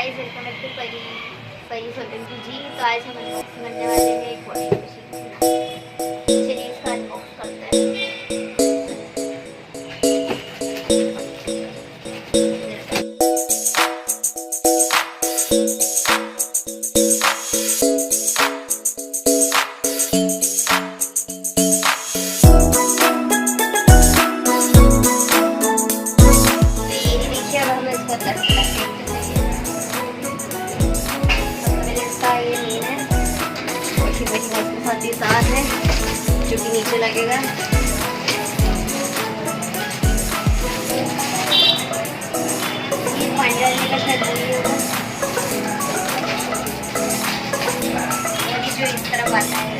Guys, welcome back to परी परी सोलंकी जी। तो आज हम अनबॉक्स करने वाले हैं एक वॉशिंग मशीन। चलिए इसका अनबॉक्स करते हैं। साथ ही साथ है जो कि नीचे लगेगा। ये पानी डालने का शायद नहीं होगा, जो इस तरफ आता है।